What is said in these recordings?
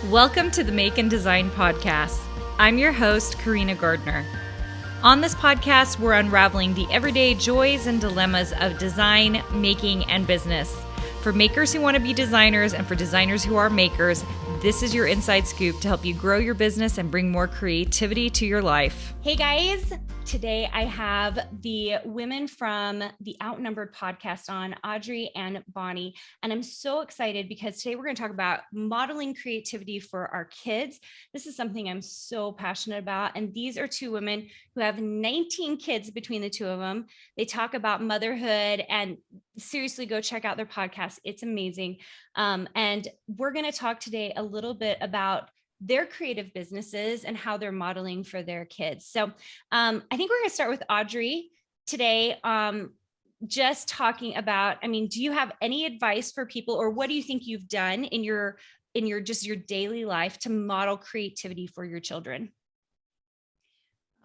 Welcome to the Make and Design Podcast. I'm your host, Carina Gardner. On this podcast, we're unraveling the everyday joys and dilemmas of design, making, and business. For makers who want to be designers and for designers who are makers, this is your inside scoop to help you grow your business and bring more creativity to your life. Hey guys, today I have the women from the Outnumbered podcast on, Audrey and Bonnie. And I'm so excited because today we're going to talk about modeling creativity for our kids. This is something I'm so passionate about. And these are two women who have 19 kids between the two of them. They talk about motherhood, and seriously, go check out their podcast. It's amazing. And we're going to talk today a little bit about their creative businesses and how they're modeling for their kids. So I think we're going to start with Audrey today. Just talking about, do you have any advice for people, or what do you think you've done in your just your daily life to model creativity for your children?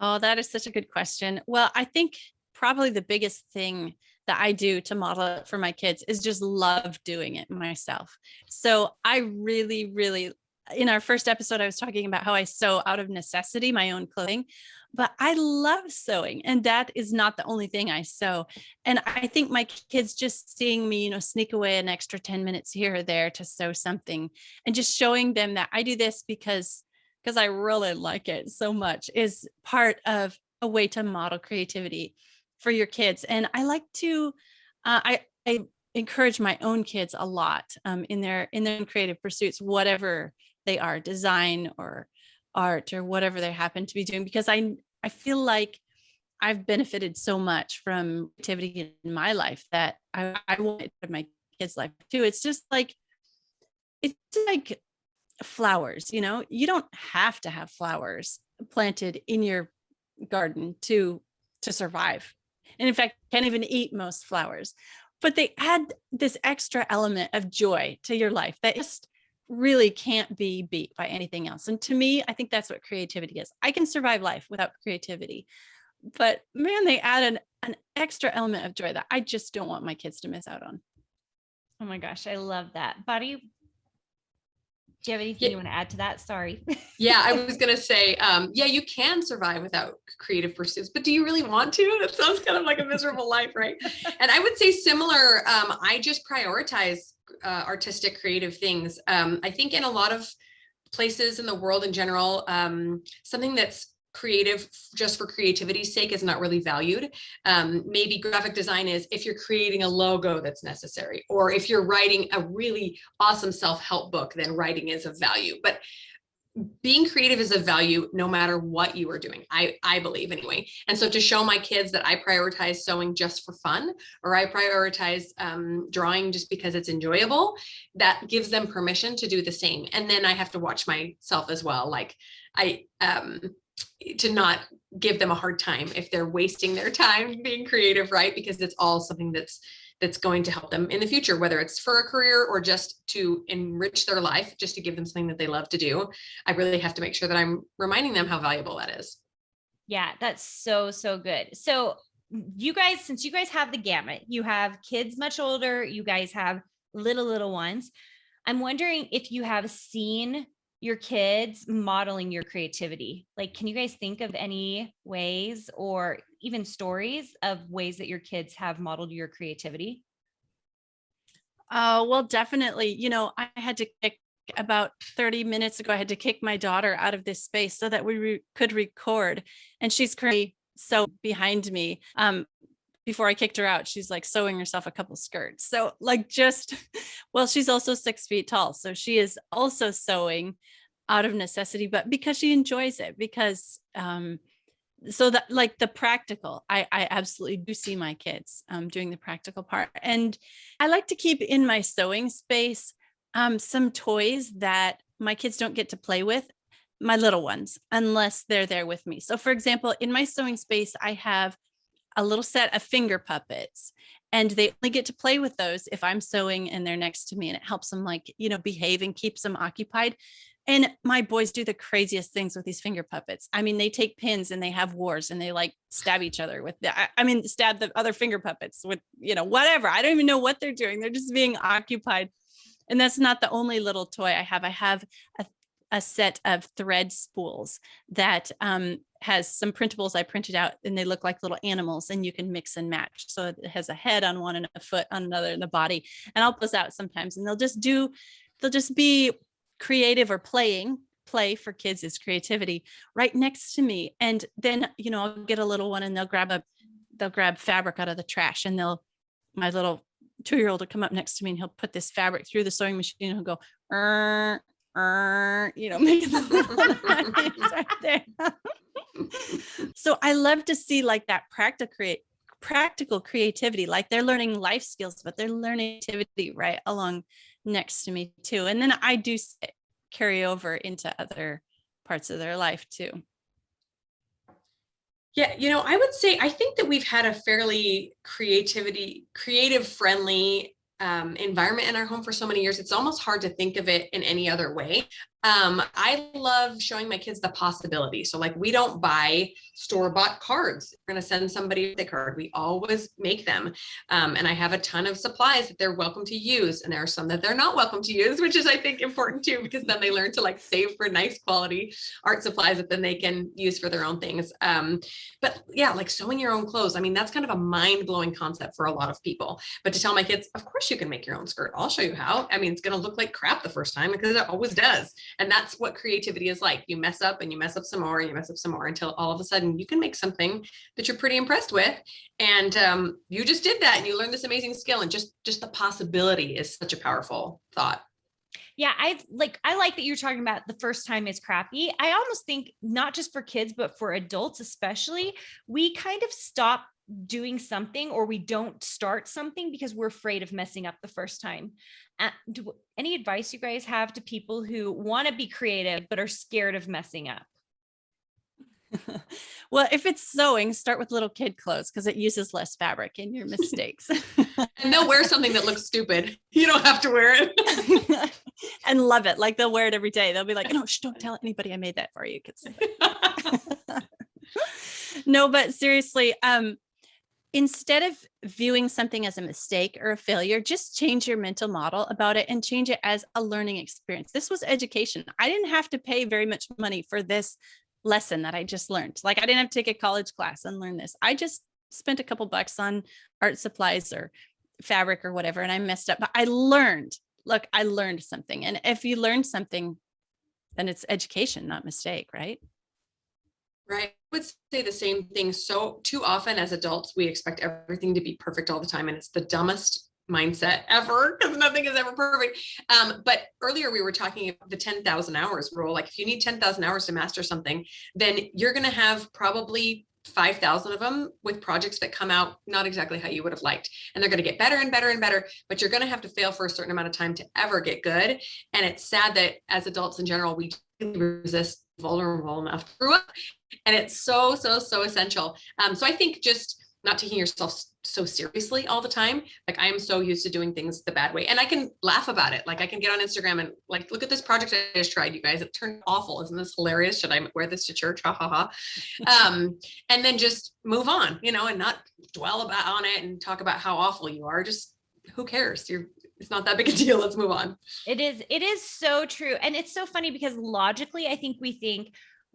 Oh, that is such a good question. Well, I think probably the biggest thing that I do to model it for my kids is just love doing it myself. So I really, in our first episode, I was talking about how I sew out of necessity my own clothing, but I love sewing, and that is not the only thing I sew. And I think my kids just seeing me, sneak away an extra 10 minutes here or there to sew something, and just showing them that I do this because I really like it so much is part of a way to model creativity for your kids. And I like to, I encourage my own kids a lot in their creative pursuits, whatever they are, design or art or whatever they happen to be doing, because I feel like I've benefited so much from creativity in my life that I want it in my kids' life too. It's like flowers, you don't have to have flowers planted in your garden to survive. And in fact, can't even eat most flowers, but they add this extra element of joy to your life that just really can't be beat by anything else. And to me, I think that's what creativity is. I can survive life without creativity, but man, they add an extra element of joy that I just don't want my kids to miss out on. Oh my gosh, I love that. Bonnie, do you have anything you want to add to that? Sorry. Yeah, I was going to say, you can survive without creative pursuits, but do you really want to? That sounds kind of like a miserable life, right? And I would say similar, I just prioritize artistic, creative things. I think in a lot of places in the world in general, something that's creative just for creativity's sake is not really valued. Maybe graphic design is if you're creating a logo that's necessary, or if you're writing a really awesome self-help book, then writing is of value. But being creative is of value no matter what you are doing, I believe anyway. And so to show my kids that I prioritize sewing just for fun, or I prioritize drawing just because it's enjoyable, that gives them permission to do the same. And then I have to watch myself as well. Like to not give them a hard time if they're wasting their time being creative, right? Because it's all something that's going to help them in the future, whether it's for a career or just to enrich their life, just to give them something that they love to do. I really have to make sure that I'm reminding them how valuable that is. Yeah, that's so good. So you guys, since you guys have the gamut, you have kids much older, you guys have little ones. I'm wondering if you have seen your kids modeling your creativity. Like, can you guys think of any ways or even stories of ways that your kids have modeled your creativity? Well, definitely. I had to about 30 minutes ago, I had to kick my daughter out of this space so that we could record. And she's currently behind me. Before I kicked her out, she's like sewing herself a couple skirts. So she's also 6 feet tall. So she is also sewing out of necessity, but because she enjoys it, because, so that like the practical, I absolutely do see my kids doing the practical part. And I like to keep in my sewing space some toys that my kids don't get to play with, my little ones, unless they're there with me. So for example, in my sewing space, I have a little set of finger puppets, and they only get to play with those if I'm sewing and they're next to me, and it helps them behave and keeps them occupied. And my boys do the craziest things with these finger puppets. They take pins and they have wars, and they stab each other with stab the other finger puppets with, whatever. I don't even know what they're doing. They're just being occupied. And that's not the only little toy I have. I have a set of thread spools that has some printables I printed out, and they look like little animals, and you can mix and match. So it has a head on one and a foot on another and the body. And I'll pull those out sometimes, and they'll just be creative or play for kids is creativity right next to me. And then, I'll get a little one and they'll grab fabric out of the trash, and my little 2-year-old will come up next to me and he'll put this fabric through the sewing machine and he'll go, making the right there. So I love to see like that practical creativity, like they're learning life skills, but they're learning creativity right along next to me too. And then I do carry over into other parts of their life too. Yeah, I would say, I think that we've had a fairly creative friendly environment in our home for so many years. It's almost hard to think of it in any other way. I love showing my kids the possibility. So like, we don't buy store-bought cards. We're going to send somebody a card. We always make them. And I have a ton of supplies that they're welcome to use. And there are some that they're not welcome to use, which is, I think, important too, because then they learn to like save for nice quality art supplies that then they can use for their own things. But yeah, like sewing your own clothes. I mean, that's kind of a mind-blowing concept for a lot of people. But to tell my kids, of course you can make your own skirt. I'll show you how. I mean, it's going to look like crap the first time, because it always does. And that's what creativity is like. You mess up and you mess up some more, and you mess up some more, until all of a sudden you can make something that you're pretty impressed with. And you just did that, and you learned this amazing skill. And just the possibility is such a powerful thought. Yeah, I like that you're talking about the first time is crappy. I almost think not just for kids, but for adults especially, we kind of stop doing something, or we don't start something because we're afraid of messing up the first time. Any advice you guys have to people who want to be creative but are scared of messing up? Well, if it's sewing, start with little kid clothes, because it uses less fabric in your mistakes. And they'll wear something that looks stupid. You don't have to wear it. And love it. Like they'll wear it every day. They'll be like, no, don't tell anybody I made that for you. No, but seriously, instead of viewing something as a mistake or a failure, just change your mental model about it and change it as a learning experience. This was education. I didn't have to pay very much money for this lesson that I just learned. Like, I didn't have to take a college class and learn this. I just spent a couple bucks on art supplies or fabric or whatever, and I messed up, but I learned something. And if you learn something, then it's education, not mistake, right? Right. I would say the same thing. So too often as adults, we expect everything to be perfect all the time. And it's the dumbest mindset ever, because nothing is ever perfect. But earlier we were talking about the 10,000 hours rule. Like, if you need 10,000 hours to master something, then you're going to have probably 5,000 of them with projects that come out not exactly how you would have liked. And they're going to get better and better and better, but you're going to have to fail for a certain amount of time to ever get good. And it's sad that as adults in general, we resist vulnerable enough to screw up. And it's so essential. So I think just not taking yourself so seriously all the time. Like, I am so used to doing things the bad way, and I can laugh about it. Like, I can get on Instagram and like, look at this project I just tried, you guys, it turned awful. Isn't this hilarious? Should I wear this to church? Ha ha ha. And then just move on, and not dwell on it and talk about how awful you are. Just, who cares? It's not that big a deal. Let's move on. It is so true. And it's so funny because logically, I think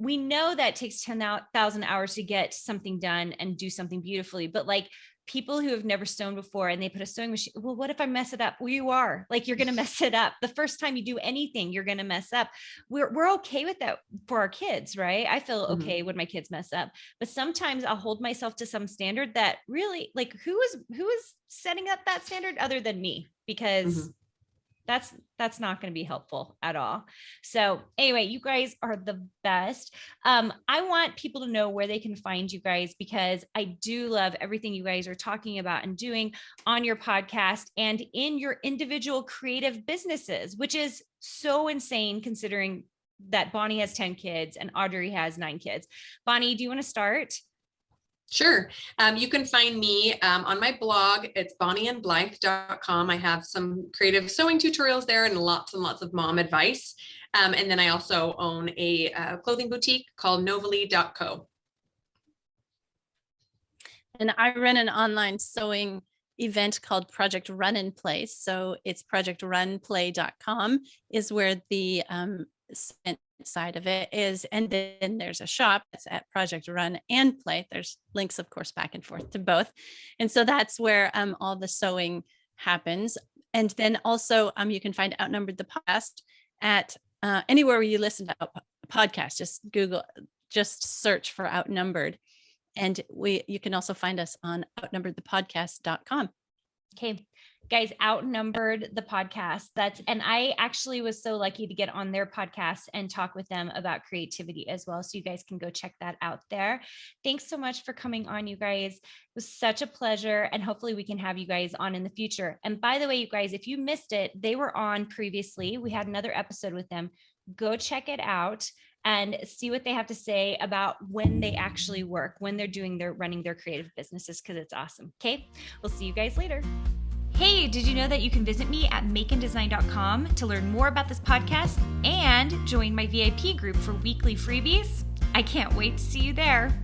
we know that it takes 10,000 hours to get something done and do something beautifully, but like, people who have never sewn before and they put a sewing machine, well, what if I mess it up? Well, you are like, you're going to mess it up. The first time you do anything, you're going to mess up. We're okay with that for our kids, right? I feel okay when my kids mess up, but sometimes I'll hold myself to some standard that really, like, who is setting up that standard other than me? Because that's not going to be helpful at all. So anyway, you guys are the best. I want people to know where they can find you guys, because I do love everything you guys are talking about and doing on your podcast and in your individual creative businesses, which is so insane considering that Bonnie has 10 kids and Audrey has 9 kids. Bonnie, do you want to start? Sure. You can find me on my blog. It's bonnieandblythe.com. I have some creative sewing tutorials there and lots of mom advice. And then I also own a clothing boutique called novely.co. And I run an online sewing event called Project Run and Play. So it's projectrunplay.com is where the side of it is, and then there's a shop that's at Project Run and Play. There's links, of course, back and forth to both. And so that's where all the sewing happens. And then also you can find Outnumbered the Podcast at anywhere where you listen to a podcast. Just search for Outnumbered. And you can also find us on outnumberedthepodcast.com. Okay, guys, Outnumbered the Podcast. And I actually was so lucky to get on their podcast and talk with them about creativity as well. So you guys can go check that out there. Thanks so much for coming on, you guys. It was such a pleasure. And hopefully we can have you guys on in the future. And by the way, you guys, if you missed it, they were on previously. We had another episode with them. Go check it out and see what they have to say about when they actually work, when they're running their creative businesses, because it's awesome. Okay, we'll see you guys later. Hey, did you know that you can visit me at makeanddesign.com to learn more about this podcast and join my VIP group for weekly freebies? I can't wait to see you there.